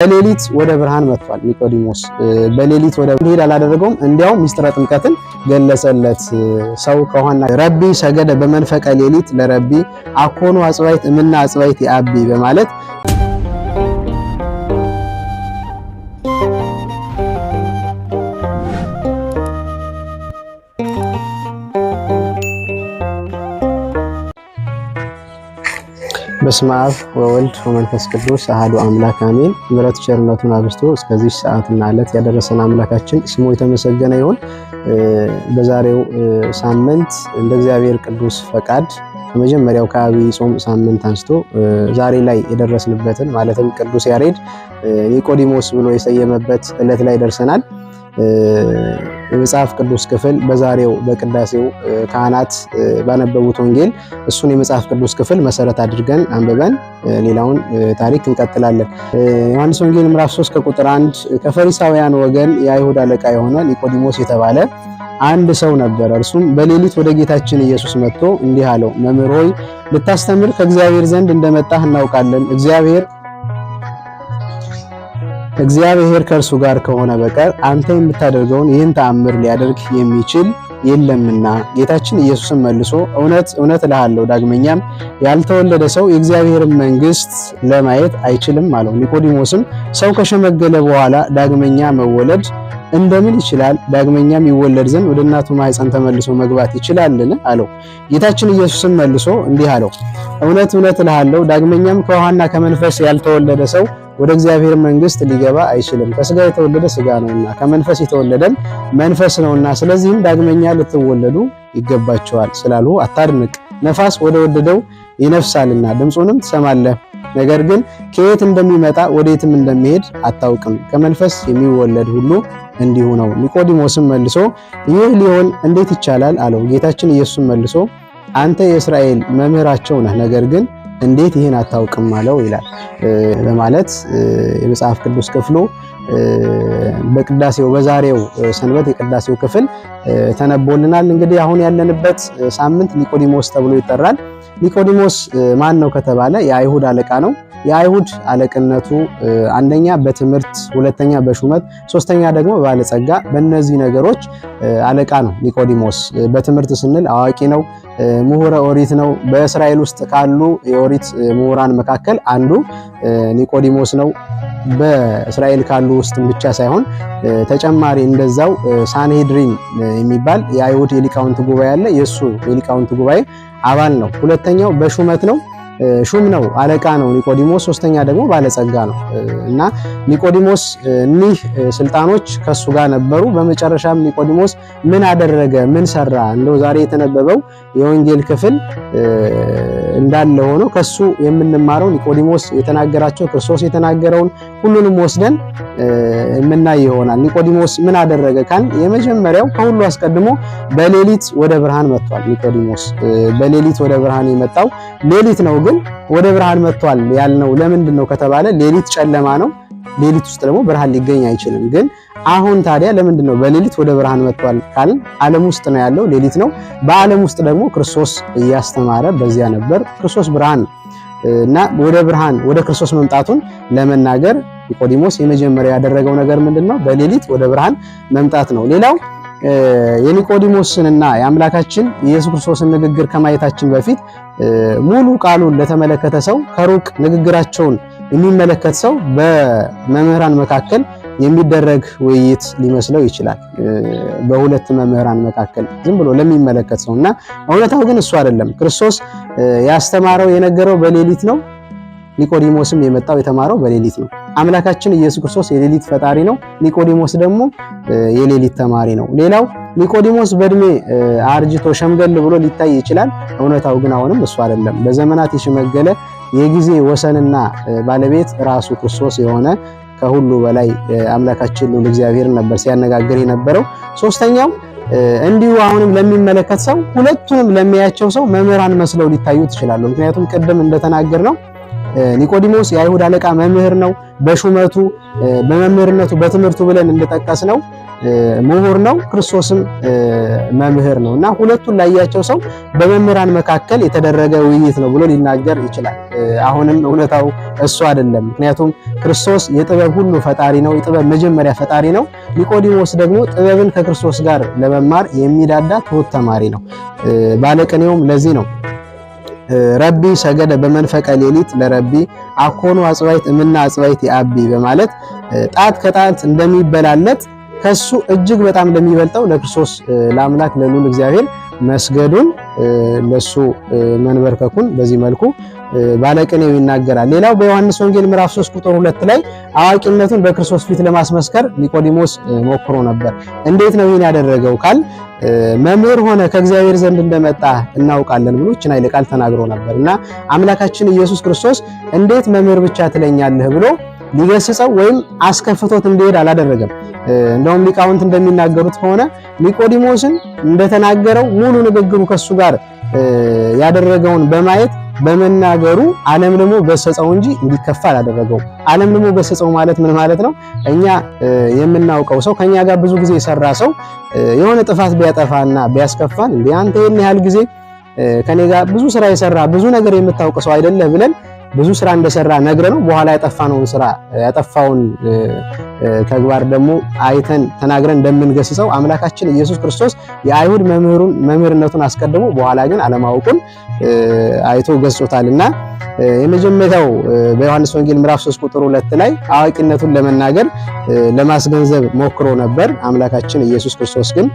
በሌሊት ወደ ብርሃን መጥቷል። ኒቆዲሞስ በሌሊት ወደ ብርሃን አላደረገውም። እንዲያው ሚስጥረ ጥምቀትን ገለጸለት። ሰው ከሆነ ረቢ ሰገደ በመንፈቀ ሌሊት ለረቢ አኮኑ አጽባይት እምና አጽባይት ያቢ በማለት በስመ አብ ወወልድ ወመንፈስ ቅዱስ አሐዱ አምላክ አሜን። ምሕረት ቸርነቱን አብዝቶ እስከዚህ ሰዓትና ዕለት ያደረሰን አምላካችን ስሙ የተመሰገነ ይሁን። በዛሬው ሳምንት እንደ እግዚአብሔር ቅዱስ ፈቃድ ከመጀመሪያው ከዐቢይ ጾም ሳምንት አንስቶ ዛሬ ላይ የደረስንበትን ማለትም ቅዱስ ያሬድ ኒቆዲሞስ ብሎ የሰየመበት ዕለት ላይ ደርሰናል። የመጽሐፍ ቅዱስ ክፍል በዛሬው በቅዳሴው ካህናት ባነበቡት ወንጌል እሱን የመጽሐፍ ቅዱስ ክፍል መሰረት አድርገን አንብበን ሌላውን ታሪክ እንቀጥላለን። ዮሐንስ ወንጌል ምዕራፍ 3 ከቁጥር 1 ከፈሪሳውያን ወገን የአይሁድ አለቃ የሆነ ኒቆዲሞስ የተባለ አንድ ሰው ነበር። እርሱም በሌሊት ወደ ጌታችን ኢየሱስ መጥቶ እንዲህ አለው፣ መምህር ሆይ ልታስተምር ከእግዚአብሔር ዘንድ እንደመጣህ እናውቃለን። እግዚአብሔር ከእርሱ ጋር ከሆነ በቀር አንተ የምታደርገውን ይህን ተአምር ሊያደርግ የሚችል የለምና። ጌታችን ኢየሱስም መልሶ እውነት እውነት እልሃለሁ ዳግመኛም ያልተወለደ ሰው የእግዚአብሔርን መንግሥት ለማየት አይችልም አለው። ኒቆዲሞስም ሰው ከሸመገለ በኋላ ዳግመኛ መወለድ እንደምን ይችላል? ዳግመኛም ይወለድ ዘንድ ወደ እናቱ ማኅፀን ተመልሶ መግባት ይችላልን? አለው። ጌታችን ኢየሱስም መልሶ እንዲህ አለው፣ እውነት እውነት እልሃለሁ ዳግመኛም ከውሃና ከመንፈስ ያልተወለደ ሰው ወደ እግዚአብሔር መንግሥት ሊገባ አይችልም። ከሥጋ የተወለደ ሥጋ ነውና ከመንፈስ የተወለደም መንፈስ ነውና፣ ስለዚህም ዳግመኛ ልትወለዱ ይገባቸዋል ስላልሁ አታድንቅ። ነፋስ ወደ ወደደው ይነፍሳልና ድምፁንም ትሰማለህ፣ ነገር ግን ከየት እንደሚመጣ ወዴትም እንደሚሄድ አታውቅም። ከመንፈስ የሚወለድ ሁሉ እንዲሁ ነው። ኒቆዲሞስም መልሶ ይህ ሊሆን እንዴት ይቻላል? አለው። ጌታችን ኢየሱስም መልሶ አንተ የእስራኤል መምህራቸው ነህ፣ ነገር ግን እንዴት ይህን አታውቅም አለው ይላል በማለት የመጽሐፍ ቅዱስ ክፍሉ በቅዳሴው በዛሬው ሰንበት የቅዳሴው ክፍል ተነቦልናል። እንግዲህ አሁን ያለንበት ሳምንት ኒቆዲሞስ ተብሎ ይጠራል። ኒቆዲሞስ ማን ነው ከተባለ የአይሁድ አለቃ ነው። የአይሁድ አለቅነቱ አንደኛ በትምህርት፣ ሁለተኛ በሹመት፣ ሶስተኛ ደግሞ ባለጸጋ፣ በእነዚህ ነገሮች አለቃ ነው ኒቆዲሞስ። በትምህርት ስንል አዋቂ ነው፣ ምሁረ ኦሪት ነው። በእስራኤል ውስጥ ካሉ የኦሪት ምሁራን መካከል አንዱ ኒቆዲሞስ ነው። በእስራኤል ካሉ ውስጥም ብቻ ሳይሆን ተጨማሪ እንደዛው ሳንሄድሪን የሚባል የአይሁድ የሊቃውንት ጉባኤ አለ። የሱ የሊቃውንት ጉባኤ አባል ነው። ሁለተኛው በሹመት ነው፣ ሹም ነው፣ አለቃ ነው ኒቆዲሞስ። ሶስተኛ ደግሞ ባለጸጋ ነው እና ኒቆዲሞስ እኒህ ስልጣኖች ከሱ ጋር ነበሩ። በመጨረሻም ኒቆዲሞስ ምን አደረገ? ምን ሰራ? እንደው ዛሬ የተነበበው የወንጌል ክፍል እንዳለ ሆኖ ከሱ የምንማረው ኒቆዲሞስ የተናገራቸው ክርስቶስ የተናገረውን ሁሉንም ወስደን የምናይ ይሆናል። ኒቆዲሞስ ምን አደረገ ካል የመጀመሪያው ከሁሉ አስቀድሞ በሌሊት ወደ ብርሃን መጥቷል። ኒቆዲሞስ በሌሊት ወደ ብርሃን የመጣው ሌሊት ነው። ግን ወደ ብርሃን መጥቷል ያልነው ለምንድን ነው ከተባለ ሌሊት ጨለማ ነው። ሌሊት ውስጥ ደግሞ ብርሃን ሊገኝ አይችልም። ግን አሁን ታዲያ ለምንድን ነው በሌሊት ወደ ብርሃን መጥቷል ካልን ዓለም ውስጥ ነው ያለው፣ ሌሊት ነው። በዓለም ውስጥ ደግሞ ክርስቶስ እያስተማረ በዚያ ነበር። ክርስቶስ ብርሃን እና ወደ ብርሃን ወደ ክርስቶስ መምጣቱን ለመናገር ኒቆዲሞስ የመጀመሪያ ያደረገው ነገር ምንድነው? በሌሊት ወደ ብርሃን መምጣት ነው። ሌላው የኒቆዲሞስንና የአምላካችን ኢየሱስ ክርስቶስን ንግግር ከማየታችን በፊት ሙሉ ቃሉን ለተመለከተ ሰው ከሩቅ ንግግራቸውን የሚመለከት ሰው በመምህራን መካከል የሚደረግ ውይይት ሊመስለው ይችላል። በሁለት መምህራን መካከል ዝም ብሎ ለሚመለከት ሰውና እውነታው ግን እሱ አይደለም። ክርስቶስ ያስተማረው የነገረው በሌሊት ነው። ኒቆዲሞስም የመጣው የተማረው በሌሊት ነው። አምላካችን ኢየሱስ ክርስቶስ የሌሊት ፈጣሪ ነው። ኒቆዲሞስ ደግሞ የሌሊት ተማሪ ነው። ሌላው ኒቆዲሞስ በእድሜ አርጅቶ ሸምገል ብሎ ሊታይ ይችላል። እውነታው ግን አሁንም እሱ አይደለም። በዘመናት የሸመገለ የጊዜ ወሰንና ባለቤት ራሱ ክርስቶስ የሆነ ከሁሉ በላይ አምላካችን ልዑል እግዚአብሔር ነበር ሲያነጋግር የነበረው። ሶስተኛው እንዲሁ አሁንም ለሚመለከት ሰው ሁለቱንም ለሚያያቸው ሰው መምህራን መስለው ሊታዩት ይችላሉ። ምክንያቱም ቅድም እንደተናገርነው ኒቆዲሞስ የአይሁድ አለቃ መምህር ነው። በሹመቱ በመምህርነቱ በትምህርቱ ብለን እንደጠቀስነው ምሁር ነው፣ ክርስቶስም መምህር ነውና ሁለቱን ላያቸው ሰው በመምህራን መካከል የተደረገ ውይይት ነው ብሎ ሊናገር ይችላል። አሁንም እውነታው እሱ አይደለም። ምክንያቱም ክርስቶስ የጥበብ ሁሉ ፈጣሪ ነው፣ የጥበብ መጀመሪያ ፈጣሪ ነው። ኒቆዲሞስ ደግሞ ጥበብን ከክርስቶስ ጋር ለመማር የሚዳዳ ትሑት ተማሪ ነው። ባለቅኔውም ለዚህ ነው ረቢ ሰገደ በመንፈቀ ሌሊት ለረቢ አኮኑ አጽባይት እምና አጽባይት ያቢ በማለት ጣት ከጣት እንደሚበላለጥ ከሱ እጅግ በጣም ለሚበልጠው ለክርስቶስ ለአምላክ ለልዑል እግዚአብሔር መስገዱን ለሱ መንበርከኩን በዚህ መልኩ ባለቅኔው ይናገራል። ሌላው በዮሐንስ ወንጌል ምዕራፍ 3 ቁጥር 2 ላይ አዋቂነቱን በክርስቶስ ፊት ለማስመስከር ኒቆዲሞስ ሞክሮ ነበር። እንዴት ነው ይህን ያደረገው ካል መምህር ሆነ ከእግዚአብሔር ዘንድ እንደመጣ እናውቃለን ብሎ ይህችን ኃይለ ቃል ተናግሮ ነበርና አምላካችን ኢየሱስ ክርስቶስ እንዴት መምህር ብቻ ትለኛለህ ብሎ ሊገስጸው ወይም አስከፍቶት እንዲሄድ አላደረገም። እንደውም ሊቃውንት እንደሚናገሩት ከሆነ ኒቆዲሞስን እንደተናገረው ሙሉ ንግግሩ ከሱ ጋር ያደረገውን በማየት በመናገሩ ዓለም ደግሞ ገሰጸው እንጂ እንዲከፋ አላደረገው። ዓለም ደግሞ ገሰጸው ማለት ምን ማለት ነው? እኛ የምናውቀው ሰው ከኛ ጋር ብዙ ጊዜ የሰራ ሰው የሆነ ጥፋት ቢያጠፋና ቢያስከፋን እንዴ አንተ ይሄን ያህል ጊዜ ከኔ ጋር ብዙ ስራ የሰራ ብዙ ነገር የምታውቅ ሰው አይደለህ ብለን ብዙ ስራ እንደሰራ ነግረነው በኋላ ያጠፋውን ተግባር ደግሞ አይተን ተናግረን እንደምንገስጸው አምላካችን ኢየሱስ ክርስቶስ የአይሁድ መምህርነቱን አስቀድሞ በኋላ ግን አለማወቁን አይቶ ገስጾታልና የመጀመሪያው በዮሐንስ ወንጌል ምዕራፍ 3 ቁጥር 2 ላይ አዋቂነቱን ለመናገር ለማስገንዘብ ሞክሮ ነበር። አምላካችን ኢየሱስ ክርስቶስ ግን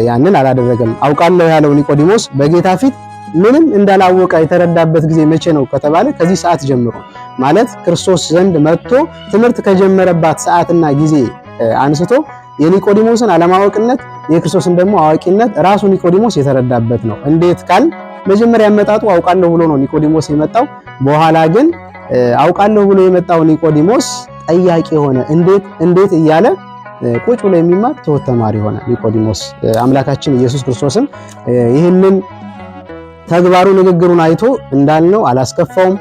ያንን አላደረገም። አውቃለሁ ያለው ኒቆዲሞስ በጌታ ፊት ምንም እንዳላወቀ የተረዳበት ጊዜ መቼ ነው ከተባለ ከዚህ ሰዓት ጀምሮ ማለት ክርስቶስ ዘንድ መጥቶ ትምህርት ከጀመረባት ሰዓትና ጊዜ አንስቶ የኒቆዲሞስን አለማወቅነት የክርስቶስን ደግሞ አዋቂነት ራሱ ኒቆዲሞስ የተረዳበት ነው። እንዴት ካል መጀመሪያ ያመጣጡ አውቃለሁ ብሎ ነው ኒቆዲሞስ የመጣው። በኋላ ግን አውቃለሁ ብሎ የመጣው ኒቆዲሞስ ጠያቂ ሆነ። እንዴት እያለ ቁጭ ብሎ የሚማር ትሑት ተማሪ ሆነ ኒቆዲሞስ። አምላካችን ኢየሱስ ክርስቶስም ይህንን ተግባሩ ንግግሩን አይቶ እንዳልነው አላስከፋውም፣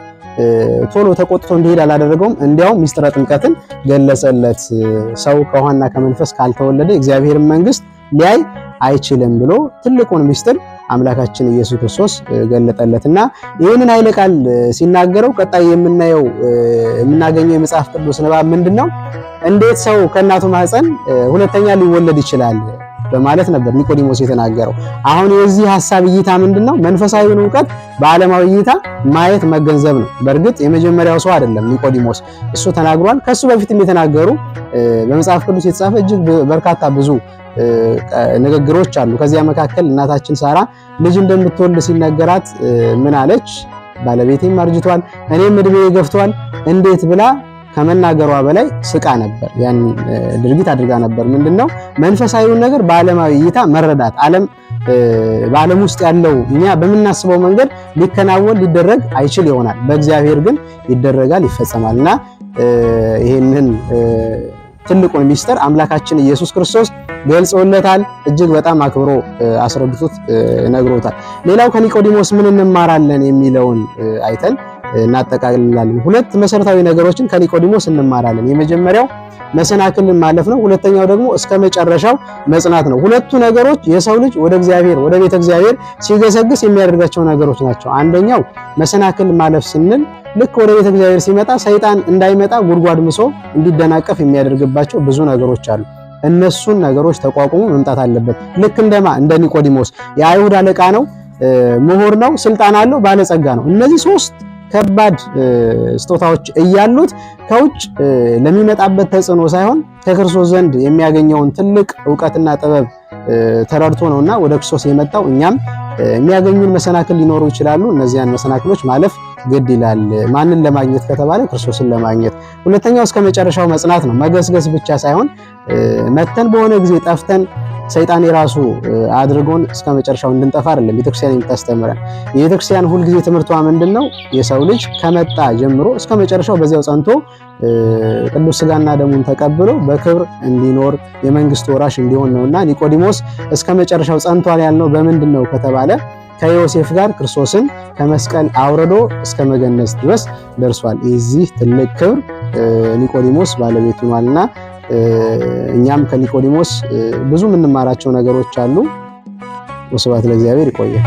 ቶሎ ተቆጥቶ እንዲሄድ አላደረገውም። እንዲያውም ሚስጥረ ጥምቀትን ገለጸለት። ሰው ከውሃና ከመንፈስ ካልተወለደ እግዚአብሔርን መንግስት ሊያይ አይችልም ብሎ ትልቁን ሚስጥር አምላካችን ኢየሱስ ክርስቶስ ገለጠለትና ይህንን ኃይለ ቃል ሲናገረው ቀጣይ የምናገኘው የመጽሐፍ ቅዱስ ንባብ ምንድነው? እንዴት ሰው ከእናቱ ማህፀን ሁለተኛ ሊወለድ ይችላል በማለት ነበር ኒቆዲሞስ የተናገረው። አሁን የዚህ ሐሳብ እይታ ምንድነው? መንፈሳዊውን ዕውቀት በዓለማዊ እይታ ማየት መገንዘብ ነው። በእርግጥ የመጀመሪያው ሰው አይደለም ኒቆዲሞስ፣ እሱ ተናግሯል። ከሱ በፊትም የተናገሩ በመጽሐፍ ቅዱስ የተጻፈ እጅግ በርካታ ብዙ ንግግሮች አሉ። ከዚያ መካከል እናታችን ሳራ ልጅ እንደምትወልድ ሲነገራት ምን አለች? ባለቤቴም አርጅቷል፣ እኔም እድሜ ገፍቷል እንዴት ብላ ከመናገሯ በላይ ስቃ ነበር። ያን ድርጊት አድርጋ ነበር። ምንድነው? መንፈሳዊውን ነገር በዓለማዊ እይታ መረዳት። በዓለም ውስጥ ያለው እኛ በምናስበው መንገድ ሊከናወን ሊደረግ አይችል ይሆናል፣ በእግዚአብሔር ግን ይደረጋል፣ ይፈጸማልና ይሄንን ትልቁን ሚስጥር አምላካችን ኢየሱስ ክርስቶስ ገልጾለታል። እጅግ በጣም አክብሮ አስረድቶት ነግሮታል። ሌላው ከኒቆዲሞስ ምን እንማራለን የሚለውን አይተን እናጠቃልላለን። ሁለት መሰረታዊ ነገሮችን ከኒቆዲሞስ እንማራለን። የመጀመሪያው መሰናክልን ማለፍ ነው። ሁለተኛው ደግሞ እስከ መጨረሻው መጽናት ነው። ሁለቱ ነገሮች የሰው ልጅ ወደ እግዚአብሔር ወደ ቤተ እግዚአብሔር ሲገሰግስ የሚያደርጋቸው ነገሮች ናቸው። አንደኛው መሰናክል ማለፍ ስንል ልክ ወደ ቤተ እግዚአብሔር ሲመጣ ሰይጣን እንዳይመጣ ጉድጓድ ምሶ እንዲደናቀፍ የሚያደርግባቸው ብዙ ነገሮች አሉ። እነሱን ነገሮች ተቋቁሞ መምጣት አለበት። ልክ እንደ ኒቆዲሞስ የአይሁድ አለቃ ነው፣ ምሁር ነው፣ ስልጣን አለው፣ ባለጸጋ ነው። እነዚህ ሶስት ከባድ ስጦታዎች እያሉት ከውጭ ለሚመጣበት ተጽዕኖ ሳይሆን ከክርስቶስ ዘንድ የሚያገኘውን ትልቅ ዕውቀትና ጥበብ ተረድቶ ነውና ወደ ክርስቶስ የመጣው። እኛም የሚያገኙን መሰናክል ሊኖሩ ይችላሉ። እነዚያን መሰናክሎች ማለፍ ግድ ይላል። ማንን ለማግኘት ከተባለ ክርስቶስን ለማግኘት። ሁለተኛው እስከ መጨረሻው መጽናት ነው። መገስገስ ብቻ ሳይሆን መተን በሆነ ጊዜ ጠፍተን ሰይጣን የራሱ አድርጎን እስከ መጨረሻው እንድንጠፋ አይደለም ቤተክርስቲያን የምታስተምረን። የቤተክርስቲያን ሁልጊዜ ትምህርቷ ምንድነው? የሰው ልጅ ከመጣ ጀምሮ እስከ መጨረሻው በዚያው ጸንቶ ቅዱስ ሥጋና ደሙን ተቀብሎ በክብር እንዲኖር የመንግስት ወራሽ እንዲሆን ነውና ኒቆዲሞስ እስከ መጨረሻው ጸንቷል ያልነው በምንድነው ከተባለ ከዮሴፍ ጋር ክርስቶስን ከመስቀል አውርዶ እስከ መገነዝ ድረስ ደርሷል። የዚህ ትልቅ ክብር ኒቆዲሞስ ባለቤቱ ነውና እኛም ከኒቆዲሞስ ብዙ የምንማራቸው ነገሮች አሉ። ወስብሐት ለእግዚአብሔር። ይቆያል።